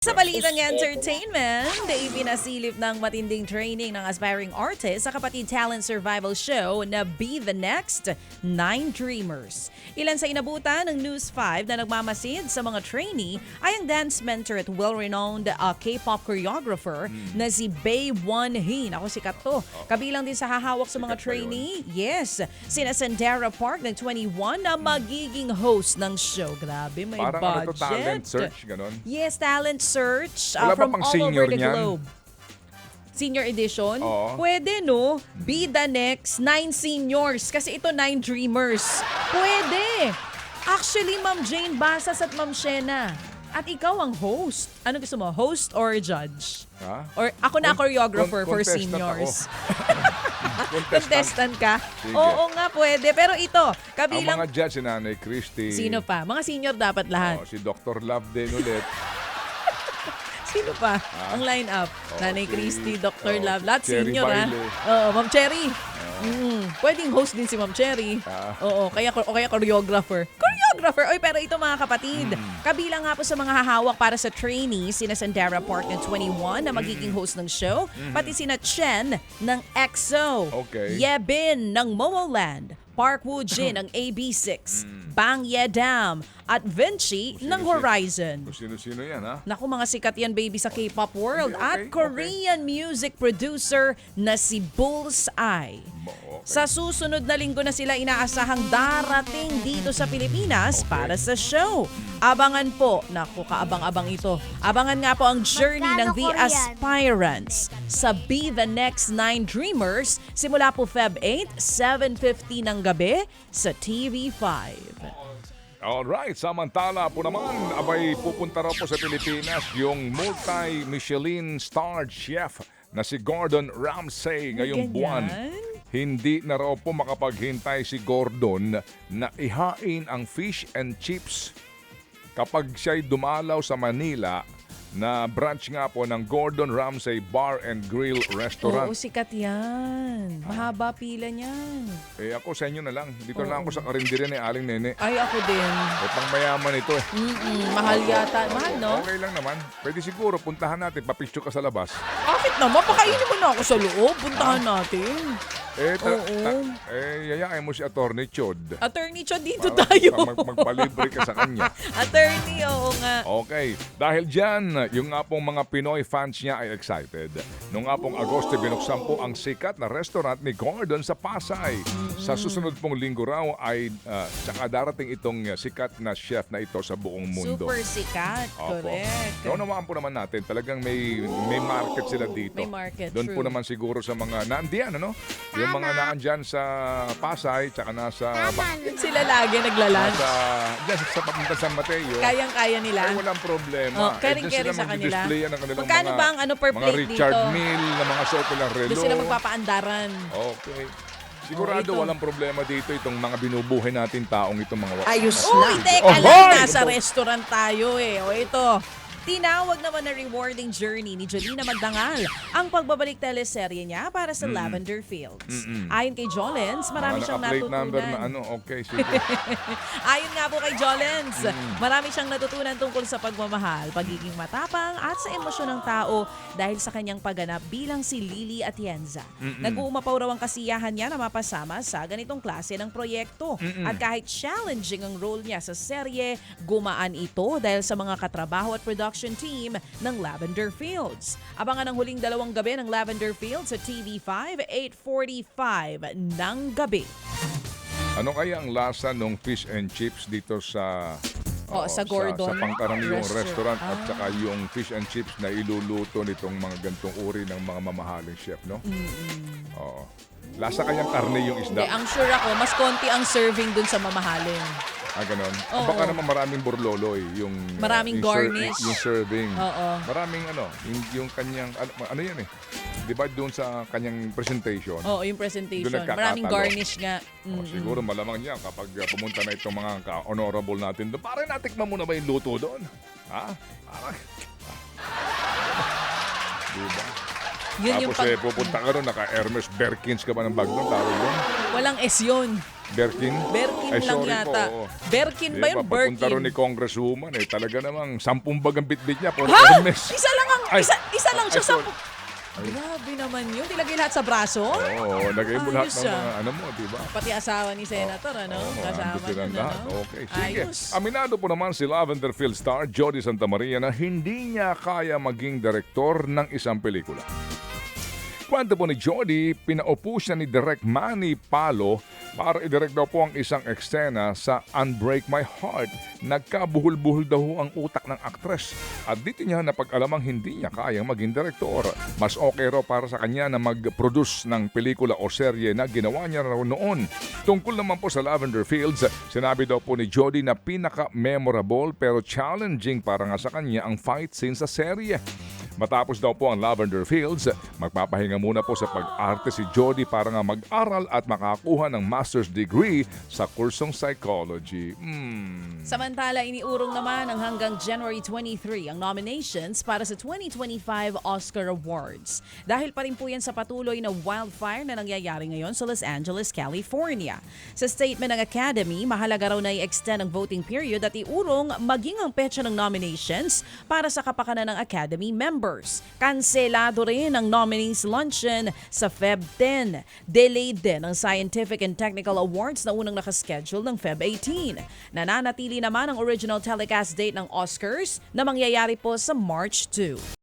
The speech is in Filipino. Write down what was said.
Sa balitang entertainment, ipinasilip ng matinding training ng aspiring artist sa kapatid talent survival show na Be the Next 9 Dreamers. Ilan sa inabutan ng News 5 na nagmamasid sa mga trainee ay ang dance mentor at well-renowned K-pop choreographer na si Bae Won-hee. Ako sikat to. Kabilang din sa hahawak sa mga trainee, yes, sina Sandara Park ng 21 na magiging host ng show. Grabe, may Parang budget. ano to, talent search, ganon? Yes, talent search Wala ba from pang all over senior the niyan? globe. Senior edition? Oo. Pwede, no? Be the next 9 seniors. Kasi ito 9 dreamers. Pwede. Actually, Ma'am Jane Basas at Ma'am Shena. At ikaw ang host. Ano gusto mo? Host or judge? Ha? Or ako na choreographer for contestant seniors. Contestant. Contestant ka? Sige. Oo nga, pwede. Pero ito, Ang kabilang... mga judge, si Nanay Christy. Sino pa? Mga senior dapat lahat. Si Dr. Love din ulit. Sino pa? Ang line-up. Nanay si- Christy, Dr. oh, Love. si Lahat Cherry senior, ha? Baile. Oo, Ma'am Cherry. Pwedeng host din si Ma'am Cherry. Oo, kaya choreographer. Choreographer! Oy, pero ito mga kapatid, kabilang nga po sa mga hahawak para sa trainees, sina Sandara Park ng 21 na magiging host ng show, pati sina Chen ng EXO, Okay. Yebin ng Momoland, Park Woo Jin ng AB6, Bang Yedam, at Vinci ng Horizon. Kung sino-sino yan, ha? Naku, mga sikat yan, baby, sa K-pop world. Okay, At Korean music producer na si Bullseye. Okay. Sa susunod na linggo na sila inaasahang darating dito sa Pilipinas para sa show. Abangan po, naku, kaabang-abang ito. Abangan nga po ang journey ng The Korean? Aspirants sa Be the Next 9 Dreamers simula po Feb 8, 7:50 ng gabi sa TV5. Alright, samantala po naman, abay pupunta raw po sa Pilipinas yung multi-Michelin starred chef na si Gordon Ramsay ngayong buwan. Hindi na raw po makapaghintay si Gordon na ihain ang fish and chips kapag siya'y dumalaw sa Manila na branch nga po ng Gordon Ramsay Bar and Grill Restaurant. Oo, sikat yan. Mahaba pila niyan. Eh ako sa inyo na lang. Dito lang ako sa karinderya ni Aling Nene. Ay, ako din. Eh pang mayaman ito eh. Mahal yata. Mahal, no? Okay lang naman. Pwede siguro puntahan natin, papicture ka sa labas. Bakit naman? Pakainin mo na ako sa loob. Puntahan natin. Yayain mo si Attorney Chod. Attorney Chod, dito Para tayo. magpalibre ka sa kanya. Attorney, oo nga. Okay. Dahil dyan, yung nga pong mga Pinoy fans niya ay excited. Noong nga pong Agosto, binuksan po ang sikat na restaurant ni Gordon sa Pasay. Sa susunod pong linggo raw ay saka darating itong sikat na chef na ito sa buong mundo. Super sikat. Opo. Correct. Naunawaan po naman natin, talagang may market sila dito. May market, Doon po true. naman siguro sa mga naandiyan, ano? Yung mga naandyan sa Pasay, tsaka nasa Sila lagi naglalan. dyan sa papunta San Mateo. Kayang-kaya nila. Ay, walang problema. Oh, caring-caring dyan sila sa kanila. mag-display ng kanilang Magkano mga, ba ang ano per mga plate Richard dito? Mille na mga suot nilang relo. Doon sila magpapaandaran. Okay. Sigurado ito. walang problema dito itong mga binubuhay natin taong itong mga Ayos Oh, na. hindi. Oh, Kala hoy! nasa restaurant tayo eh. O ito. Tinawag naman na rewarding journey ni Jolina Magdangal ang pagbabalik teleserye niya para sa Lavender Fields. Ayon kay Jolens, marami mga siyang naka-plate number natutunan. na ano. Okay, sige. Ayon nga po kay Jolens, marami siyang natutunan tungkol sa pagmamahal, pagiging matapang at sa emosyon ng tao dahil sa kanyang pagganap bilang si Lily Atienza. Nag-uumapaw raw ang kasiyahan niya na mapasama sa ganitong klase ng proyekto. At kahit challenging ang role niya sa serye, gumaan ito dahil sa mga katrabaho at production team ng Lavender Fields. Abangan ang huling 2 gabi ng Lavender Fields sa TV5, 8:45 ng gabi. Ano kaya ang lasa ng fish and chips dito sa Sa Gordon sa pangkaraniwang Restaurant. restaurant at saka yung fish and chips na iluluto nitong mga gantong uri ng mga mamahaling chef, no? Oo. Lasa kanyang karne yung Hindi, isda. ang sure ako, mas konti ang serving dun sa mamahalin. Ganon. Oo. Baka naman maraming burloloy yung Maraming yung garnish. yung serving. Oo. Maraming yung kanyang ano yan eh. 'Di ba doon sa kanyang presentation? Oo, yung presentation. Doon nagkakatalo. Maraming garnish nga. Siguro malamang niya kapag pumunta na itong mga ka-honorable natin doon. Parang natikman mo na ba yung luto doon? Ha? Parang... Diba? Yun yung Tapos pupunta ka ron, naka-Hermes Birkins ka ba ng bag nun? Tawag doon? Walang S yun. Birkin? Birkin Ay, lang sorry yata. po. Birkin ba yun? Papunta ron ni Birkin. Congresswoman talaga namang 10 bag ang bitbit niya. Puro Ha? Hermes. Isa lang ang, Ay, isa lang siya ay, sa... sorry. Grabe naman yun. Tilagay lahat sa braso? Oo, lagay mo lahat Ayos ng ah. mga ano mo, di ba? Pati asawa ni Senator, ano? Kasama Andun sila nun, lahat. ano? Okay, sige. Ayos. Aminado po naman si Lavender Field star Jody Santa Maria na hindi niya kaya maging direktor ng isang pelikula. Kwento po ni Jody, pinaupo siya ni Direk Manny Palo para idirect daw po ang isang eksena sa Unbreak My Heart. Nagkabuhol-buhol daw ang utak ng aktres at dito niya napag-alamang hindi niya kayang maging direktor. Mas okay raw para sa kanya na mag-produce ng pelikula o serye na ginawa niya raw noon. Tungkol naman po sa Lavender Fields, sinabi daw po ni Jody na pinaka-memorable pero challenging para nga sa kanya ang fight scene sa serye. Matapos daw po ang Lavender Fields, magpapahinga muna po sa pag-arte si Jody para nga mag-aral at makakuha ng master's degree sa kursong psychology. Samantala, iniurong naman ang hanggang January 23 ang nominations para sa 2025 Oscar Awards. Dahil pa rin po yan sa patuloy na wildfire na nangyayari ngayon sa Los Angeles, California. Sa statement ng Academy, mahalaga raw na i-extend ang voting period at iurong maging ang petsa ng nominations para sa kapakanan ng Academy members. Kanselado rin ang nominees luncheon sa Feb 10. Delayed din ang Scientific and Technical Awards na unang nakaschedule ng Feb 18. Nananatili naman ang original telecast date ng Oscars na mangyayari po sa March 2.